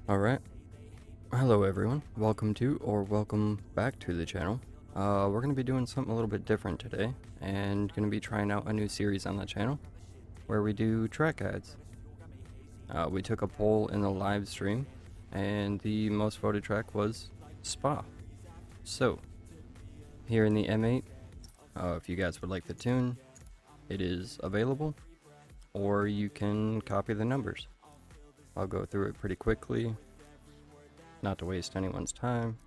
Alright, hello everyone, welcome to or welcome back to the channel. We're going to be doing something a little bit different today, and going to be trying out a new series on the channel where we do track guides. We took a poll in the live stream, and the most voted track was Spa. So, here in the M8, if you guys would like the tune, it is available, or you can copy the numbers. I'll go through it pretty quickly, not to waste anyone's time.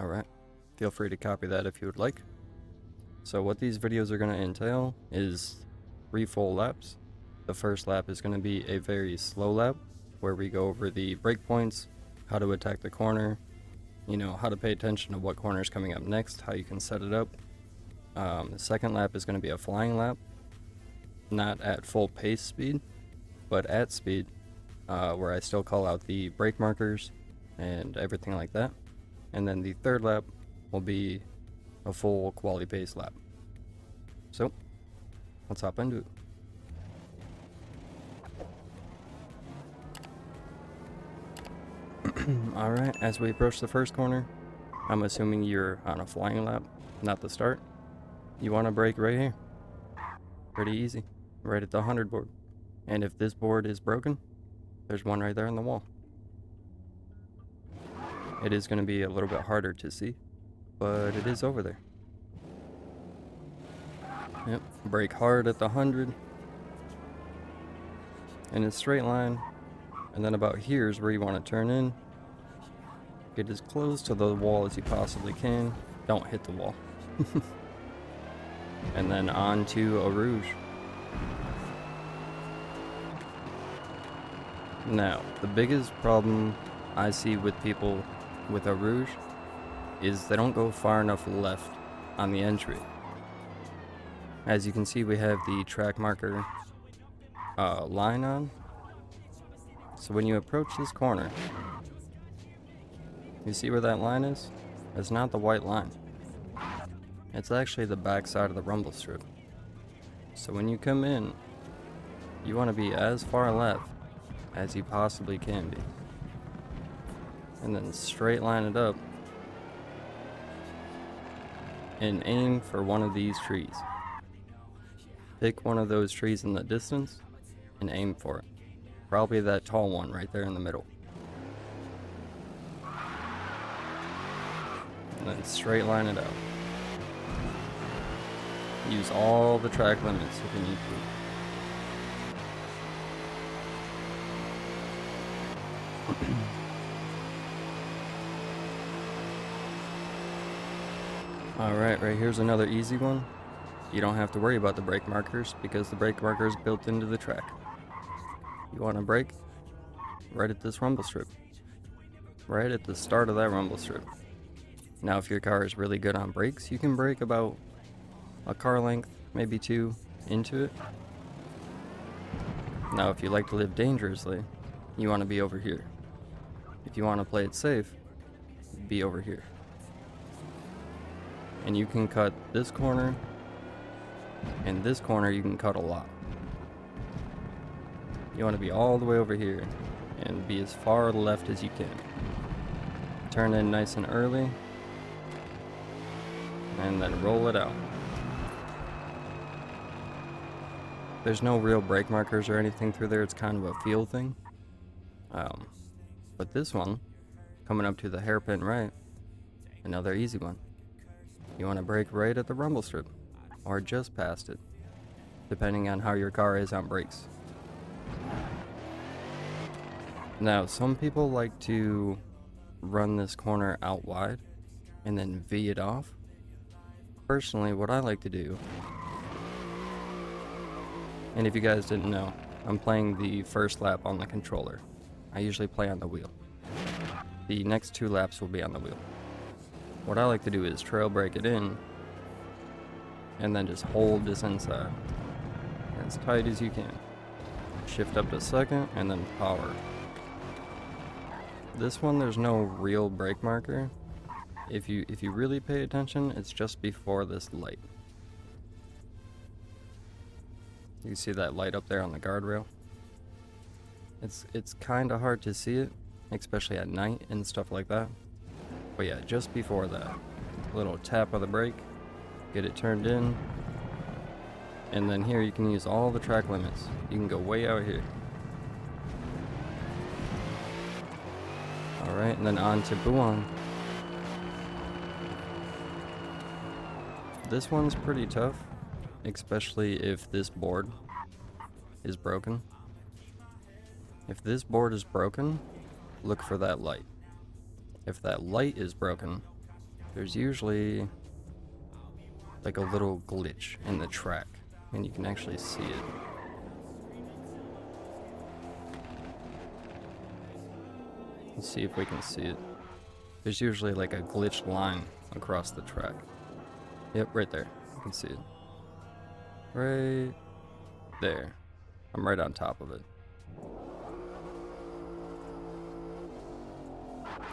Alright, feel free to copy that if you would like. So what these videos are going to entail is 3 full laps. The first lap is going to be a very slow lap, where we go over the breakpoints, how to attack the corner, how to pay attention to what corner is coming up next, how you can set it up. The second lap is going to be a flying lap, not at full pace speed, but at speed, where I still call out the brake markers and everything like that. And then the third lap will be a full quality pace lap. So, let's hop into it. Alright, as we approach the first corner, I'm assuming you're on a flying lap, not the start. You want to brake right here. Pretty easy, right at the 100 board. And if this board is broken, there's one right there on the wall. It is going to be a little bit harder to see, but it is over there. Yep, brake hard at the 100. In a straight line. And then about here is where you want to turn in. Get as close to the wall as you possibly can. Don't hit the wall. And then on to a rouge. Now, the biggest problem I see with people with a rouge is they don't go far enough left on the entry. As you can see, we have the track marker line on. So when you approach this corner, you see where that line is? It's not the white line. It's actually the back side of the rumble strip. So when you come in, you want to be as far left as you possibly can be. And then straight line it up and aim for one of these trees. Pick one of those trees in the distance and aim for it. Probably that tall one right there in the middle. And then straight line it out. Use all the track limits if you need to. Alright, right here's another easy one. You don't have to worry about the brake markers because the brake marker is built into the track. You want to brake right at this rumble strip. Right at the start of that rumble strip. Now if your car is really good on brakes, you can brake about a car length, maybe 2, into it. Now if you like to live dangerously, you want to be over here. If you want to play it safe, be over here. And you can cut this corner, and this corner you can cut a lot. You want to be all the way over here and be as far left as you can. Turn in nice and early, and then roll it out. There's no real brake markers or anything through there, it's kind of a feel thing. But this one, coming up to the hairpin right, another easy one. You want to brake right at the rumble strip, or just past it, depending on how your car is on brakes. Now, some people like to run this corner out wide and then V it off. Personally, what I like to do, and if you guys didn't know, I'm playing the first lap on the controller. I usually play on the wheel. The next 2 laps will be on the wheel. What I like to do is trail brake it in and then just hold this inside as tight as you can. Shift up to second and then power. This one, there's no real brake marker. If you really pay attention, it's just before this light. You see that light up there on the guardrail? It's kind of hard to see it, especially at night and stuff like that. But yeah, just before that, little tap of the brake, get it turned in, and then here you can use all the track limits. You can go way out here. Alright, and then on to Buon. This one's pretty tough, especially if this board is broken. If this board is broken, look for that light. If that light is broken, there's usually like a little glitch in the track, and you can actually see it. Let's see if we can see it. There's usually like a glitched line across the track. Yep, right there. You can see it. Right there. I'm right on top of it.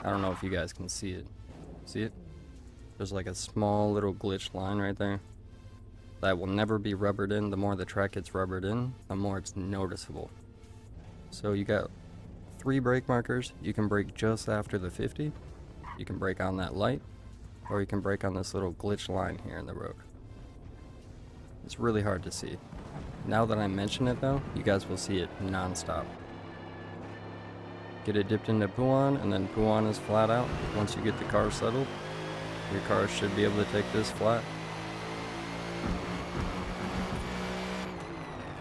I don't know if you guys can see it. See it? There's like a small little glitched line right there. That will never be rubbered in. The more the track gets rubbered in, the more it's noticeable. So you got 3 brake markers. You can brake just after the 50. You can brake on that light, or you can brake on this little glitched line here in the road. It's really hard to see. Now that I mention it though, you guys will see it non-stop. Get it dipped into Puan, and then Puan is flat out. Once you get the car settled, your car should be able to take this flat.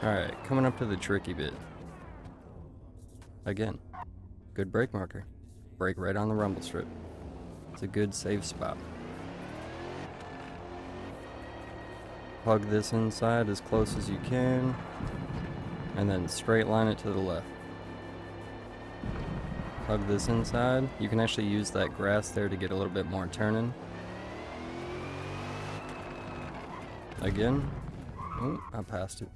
Alright, coming up to the tricky bit. Again, good brake marker. Brake right on the rumble strip. It's a good safe spot. Plug this inside as close as you can, and then straight line it to the left. Plug this inside. You can actually use that grass there to get a little bit more turning. Again. Oh, I passed it.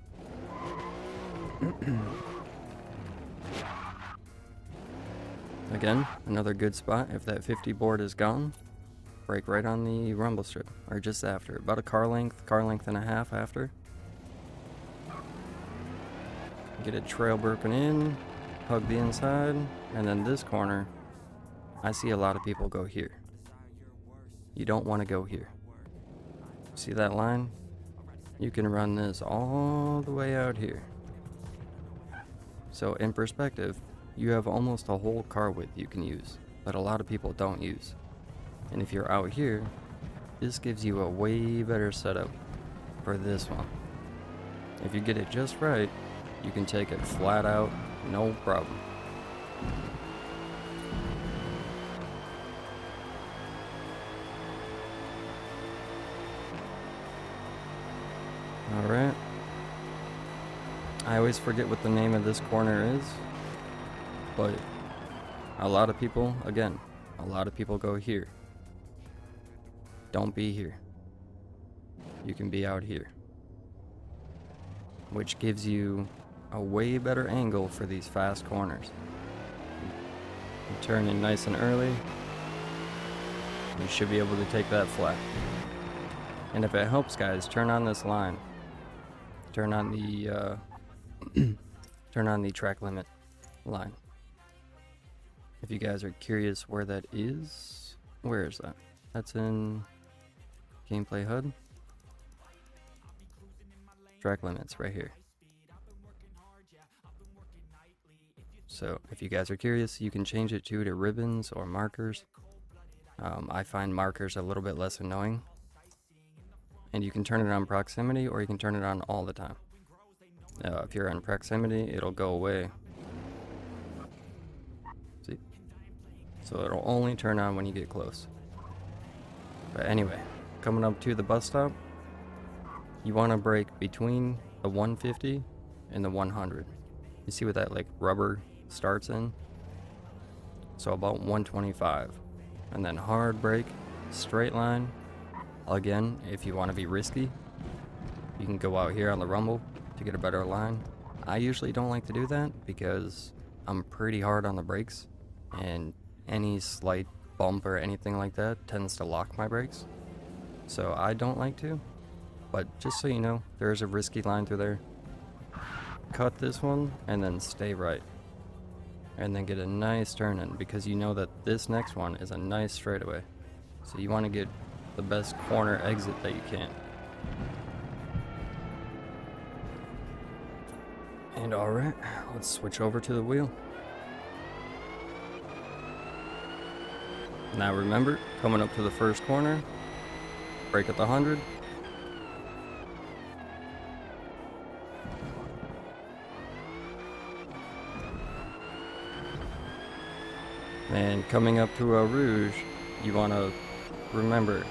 Again, another good spot. If that 50 board is gone, brake right on the rumble strip, or just after. About a car length and a half after. Get a trail broken in, hug the inside, and then this corner, I see a lot of people go here. You don't want to go here. See that line? You can run this all the way out here. So in perspective, you have almost a whole car width you can use that a lot of people don't use. And if you're out here, this gives you a way better setup for this one. If you get it just right, you can take it flat out, no problem. Alright. I always forget what the name of this corner is, but a lot of people, again, a lot of people go here. Don't be here. You can be out here, which gives you a way better angle for these fast corners. You turn in nice and early, you should be able to take that flat. And if it helps, guys, turn on this line. Turn on the turn on the track limit line. If you guys are curious where that is, where is that? That's in gameplay HUD. Track limits right here. So if you guys are curious, you can change it to ribbons or markers. I find markers a little bit less annoying. And you can turn it on proximity, or you can turn it on all the time. If you're on proximity, it'll go away. See? So it'll only turn on when you get close. But anyway, coming up to the bus stop, you want to brake between the 150 and the 100. You see what that like rubber starts in? So about 125. And then hard brake, straight line. Again, if you want to be risky, you can go out here on the rumble to get a better line. I usually don't like to do that because I'm pretty hard on the brakes, and any slight bump or anything like that tends to lock my brakes. So I don't like to, but just so you know, there is a risky line through there. cut this one and then stay right. And then get a nice turn in, because you know that this next one is a nice straightaway. So you want to get the best corner exit that you can. And alright, let's switch over to the wheel. Now remember, coming up to the first corner, brake at the 100. And coming up to a rouge, you want to remember,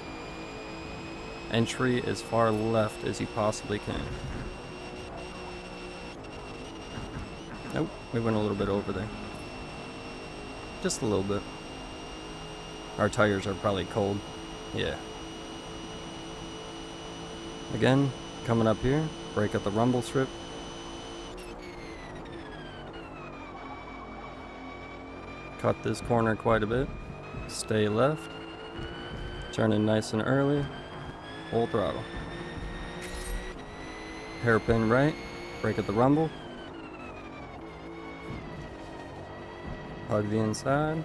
entry as far left as you possibly can. Nope, we went a little bit over there. Just a little bit. Our tires are probably cold. Yeah. Again, coming up here, brake at the rumble strip. Cut this corner quite a bit. Stay left. Turn in nice and early. Full throttle. Hairpin right. Brake at the rumble. Hug the inside.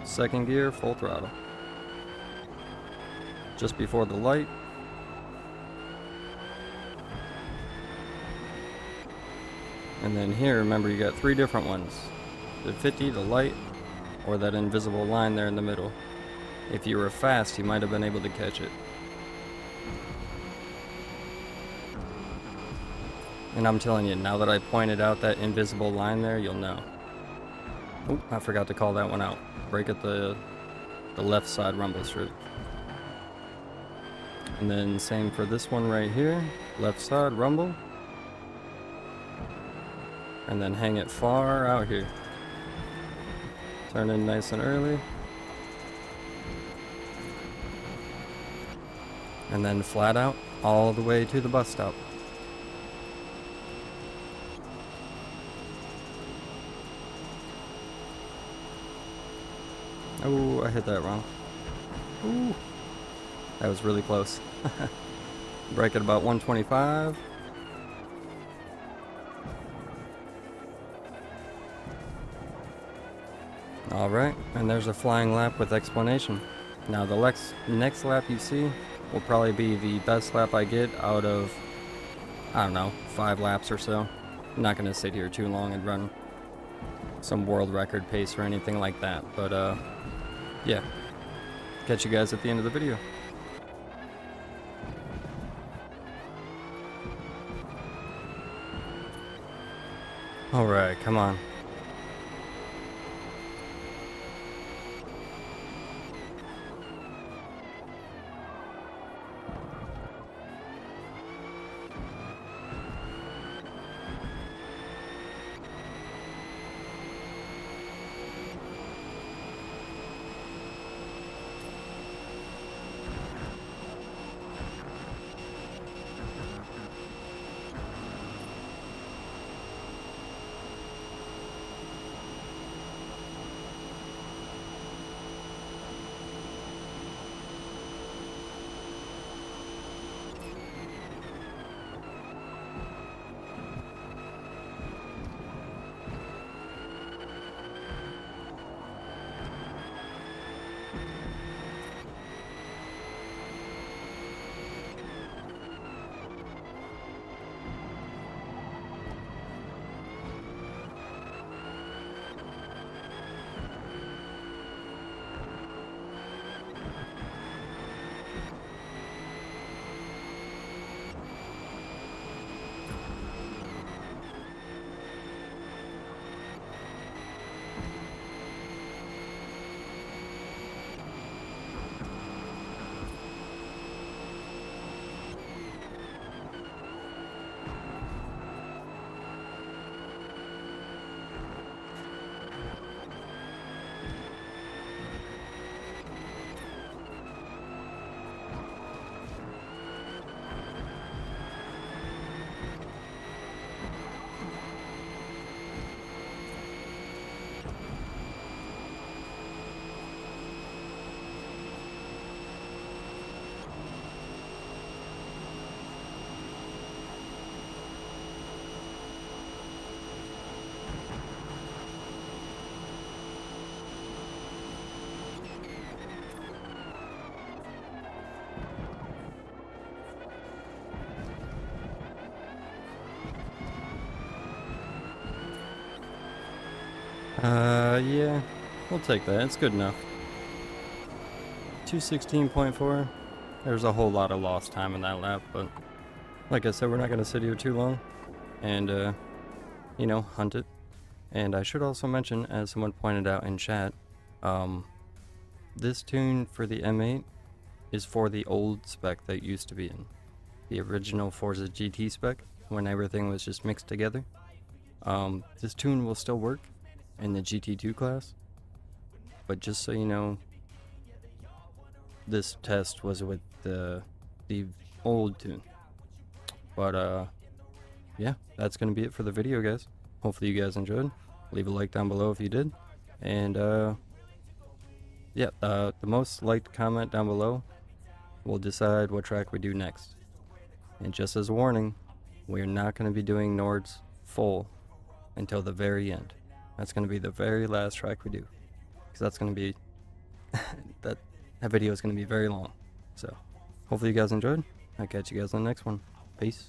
Second gear, full throttle. Just before the light. And then here, remember, you got 3 different ones. The 50, the light, or that invisible line there in the middle. If you were fast, you might have been able to catch it. And I'm telling you, now that I pointed out that invisible line there, you'll know. Oh, I forgot to call that one out. Brake at the left side rumble strip. And then same for this one right here. Left side rumble. And then hang it far out here. Turn in nice and early. And then flat out all the way to the bus stop. Oh, I hit that wrong. Ooh, that was really close. Brake at about 125. Alright, and there's a flying lap with explanation. Now the next lap you see will probably be the best lap I get out of, I don't know, 5 laps or so. I'm not going to sit here too long and run some world record pace or anything like that, but yeah. Catch you guys at the end of the video. Alright, come on. Yeah, we'll take that. It's good enough. 216.4. There's a whole lot of lost time in that lap, but like I said, we're not going to sit here too long and, hunt it. And I should also mention, as someone pointed out in chat, this tune for the M8 is for the old spec that used to be in. The original Forza GT spec, when everything was just mixed together. This tune will still work in the GT2 class, but just so you know, this test was with the old tune. But yeah, that's gonna be it for the video, guys. Hopefully you guys enjoyed. Leave a like down below if you did, and yeah, the most liked comment down below will decide what track we do next. And just as a warning, we're not going to be doing Nord's full until the very end. That's going to be the very last track we do, because that's going to be that video is going to be very long. So hopefully you guys enjoyed. I'll catch you guys on the next one. Peace.